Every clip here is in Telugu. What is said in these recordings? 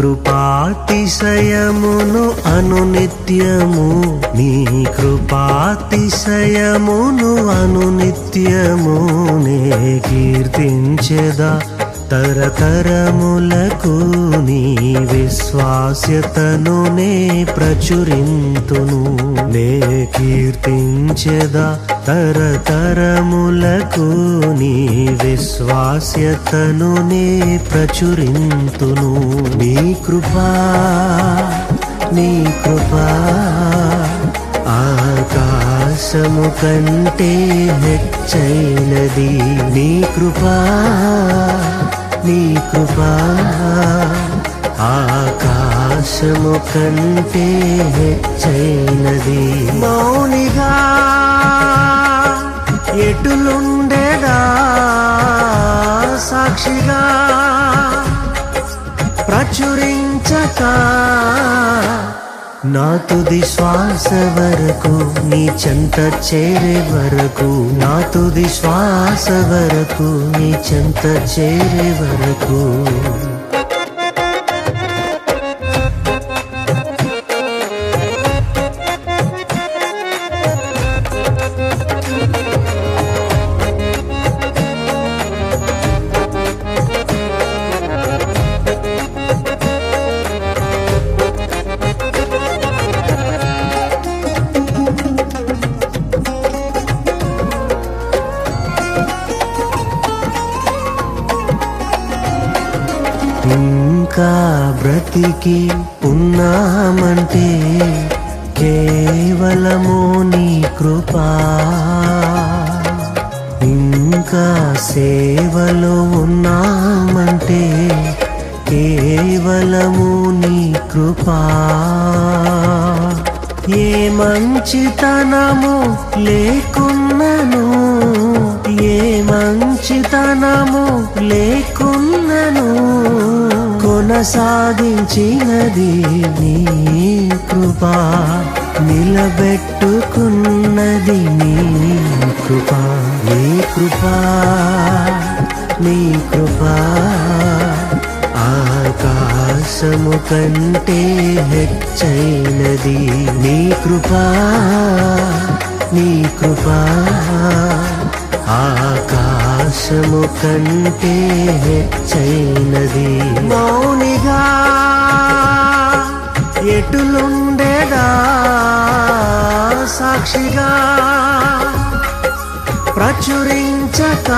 కృపాతిశయమును అనునిత్యము, నీ కృపాతిశయమును అనునిత్యము నే కీర్తించెదా తరతరములకు, నీ విశ్వాస్యతను నే ప్రచురింతును. నే కీర్తించెదా తరతరములకు, నీ విశ్వాస్యతను నే ప్రచురింతును. నీ కృపా నీ కృపా ఆకాశము కంటే హెచ్చైనది. నీ కృపా నీ కృపా ఆకాశము కంటే హెచ్చైనది. మౌనిగా ఎటులుండెదా సాక్షిగా ప్రచురించక, నా తుది శ్వాస వరకు నీ చెంత చేరే వరకు, నా తుది శ్వాస వరకు నీ చెంత చేరే వరకు. ఇంకా బ్రతికి ఉన్నామంటే కేవలము నీ కృపా, ఇంకా సేవలో ఉన్నామంటే కేవలము నీ కృపా. ఏ మంచితనము లేకున్నను, ఏ మంచితనము లేకున్నను కొనసాగించినది నీ కృపా, నిలబెట్టుకున్నది నీ కృపా. నీ కృపా నీ కృపా ఆకాశము కంటే హెచ్చైనది. నీ కృపా నీ కృపా ఆకాశము కంటే హెచ్చైనది. మౌనిగా ఎటులుండెదా సాక్షిగా ప్రచురించక,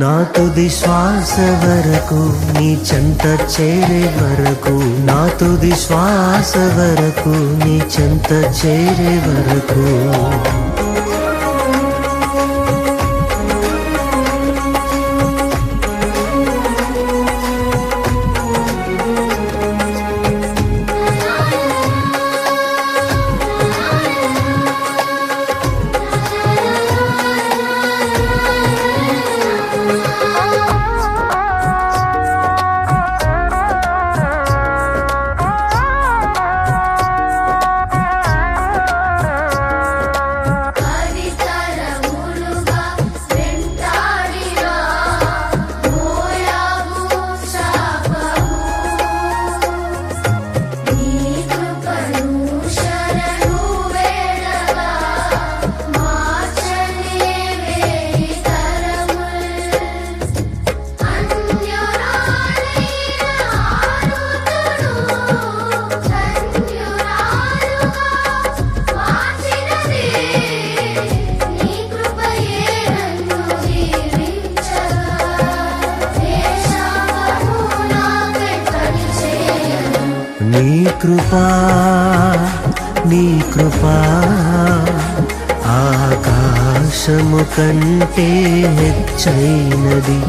నా తుది శ్వాస వరకు నీ చెంత చేరే వరకు, నా తుది శ్వాస వరకు నీ చెంత చేరే వరకు. నీ కృపా నీ కృపా ఆకాశము కంటే హెచ్చైనది.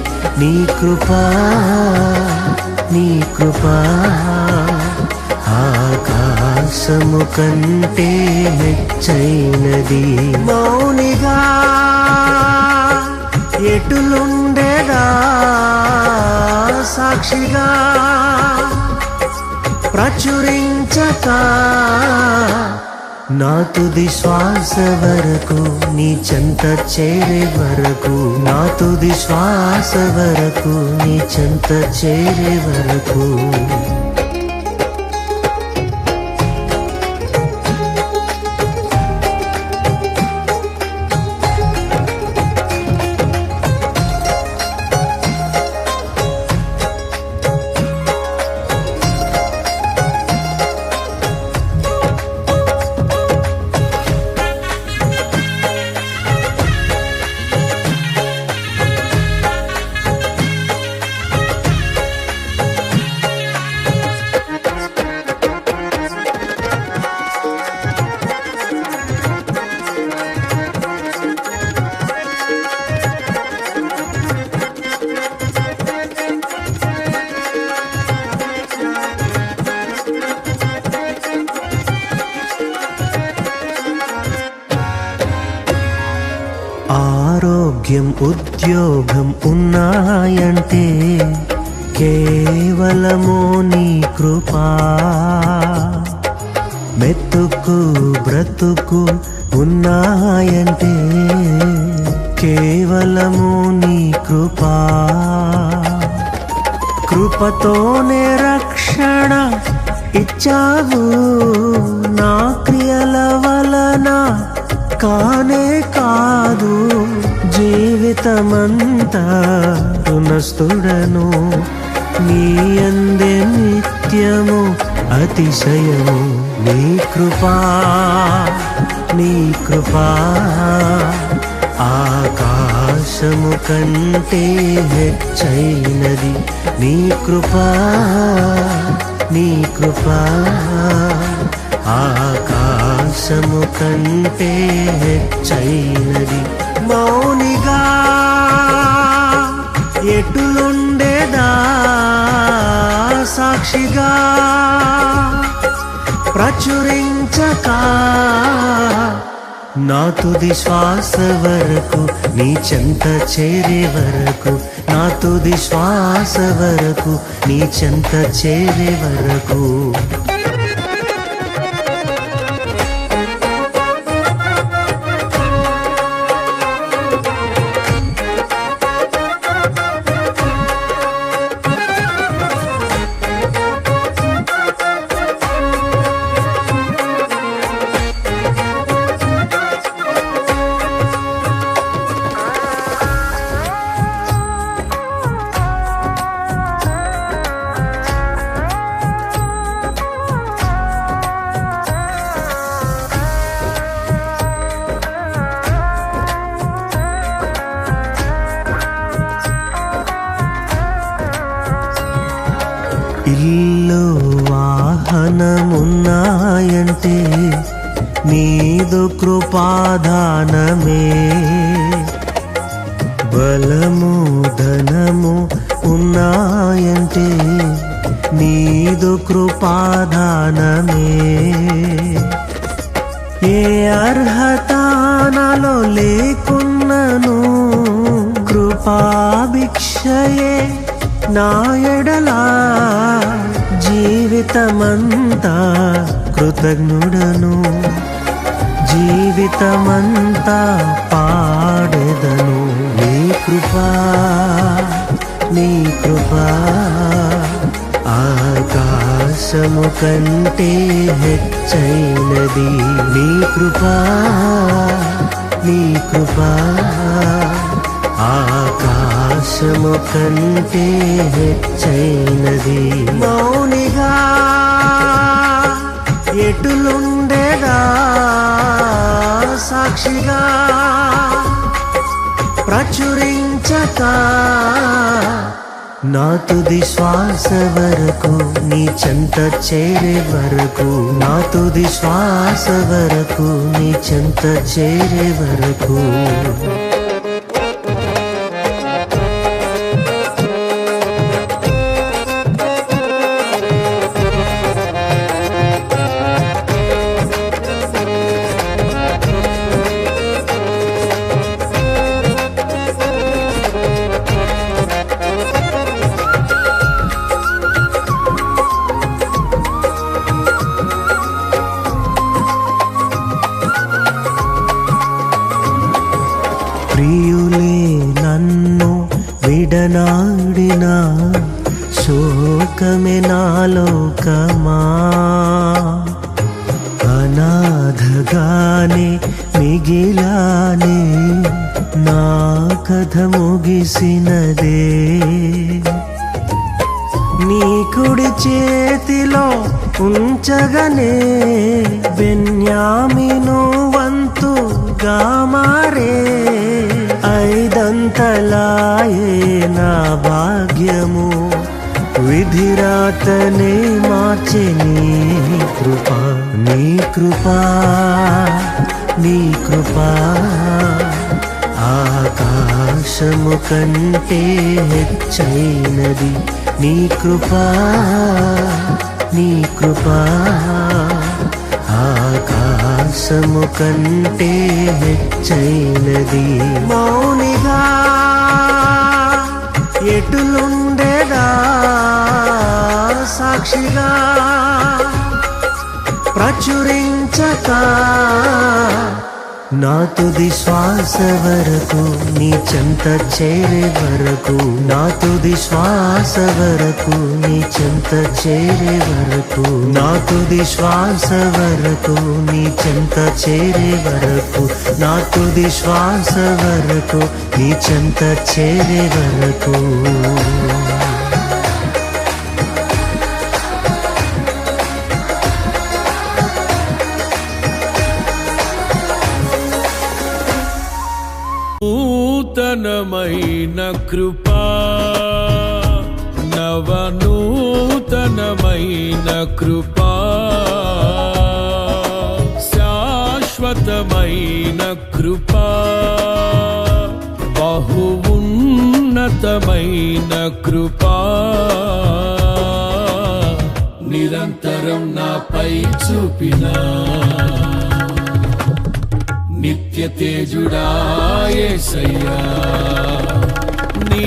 నీ కృపా నీ కృపా ఆకాశము కంటే హెచ్చైనది. మౌనిగా ఎటులుండెదా సాక్షిగా ప్రచురించక, నా తుది శ్వాస వరకు నీ చెంత చేరే వరకు, నా తుది శ్వాస వరకు నీ చెంత చేరే వరకు. ఆరోగ్యం ఉద్యోగం ఉన్నాయంటే కేవలము నీ కృపా, మెతుకు బ్రతుకు ఉన్నాయంటే కేవలము నీ కృపా. కృపతోనే రక్షణ ఇచ్చావు, నా క్రియల వలన కానే కాదు. జీవితమంతా రుణస్థుడను, నీ అందే నిత్యము అతిశయము. నీ కృపా, నీ కృపా ఆకాశము కంటే హెచ్చైనది. నీ కృపా, నీ కృపా ఆకాశము కంటే హెచ్చైనది. మౌనిగా ఎటులుండేదా, సాక్షిగా ప్రచురించక నా తుది శ్వాస వరకు నీ చెంత చేరే వరకు, నా తుది శ్వాస వరకు నీ చెంత చేరే వరకు. ఇల్లు వాహనమున్నాయంటే నీదు కృపాదానమే. బలము ధనము ఉన్నాయంటే నీదు కృపాదానమే. ఏ అర్హత నాలో లేకున్నను కృపాభిక్షయే నా ఎడలా. జీవితమంతా కృతజ్ఞుడను, జీవితమంతా పాడెదను. నీ కృపా, నీ కృపా ఆకాశము కంటే హెచ్చైనది. నీ కృపా, నీ కృపా ఆకాశము కంటే హెచ్చైనది. మౌనిగా ఎటులుండేదా, సాక్షిగా ప్రచురించక నా తుది శ్వాస వరకు నీ చెంత చేరే వరకు, నా తుది శ్వాస వరకు నీ చెంత చేరే వరకు. ప్రియులే నన్ను విడనాడిన శోకమే నాలోకమా అనాథగానే మిగిలానే నా కథ ముగిసినదే నీ కుడి చేతిలో ఉంచగనే బెన్యామీను వంతుగా మారే ఐదంతలాయే నా భాగ్యము విధిరాతనే మార్చే నీ కృపా నీ కృపా నీ కృపా ఆకాశము కంటే హెచ్చైనది నీ కృపా నీ కృపా ఆకాశము కంటే హెచ్చైనది మౌనిగా ఎటులుండేదా సాక్షిగా ప్రచురించక నా తుది శ్వాస వరకు నీ చెంత చేరే వరకు నా తుది శ్వాస వరకు నీ చెంత చేరే వరకు నా తుది శ్వాస వరకు నీ చెంత చేరే వరకు నా తుది శ్వాస వరకు నీ చెంత చేరే వరకు నూతనమైన కృపా నవనూతనమైన కృపా శాశ్వతమైన కృపా బహు ఉన్నతమైన కృపా నిరంతరం నాపై చూపినా నిత్య తేజుడా యేసయ్యా నీ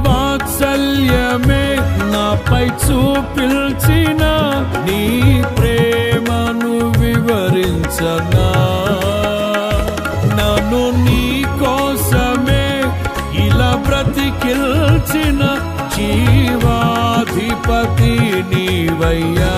వాత్సల్యమే నాపై చూపిల్చిన నీ ప్రేమను వివరించనా నన్ను నీ కోసమే ఇలా బ్రతికిల్చిన జీవాధిపతి నీవయ్యా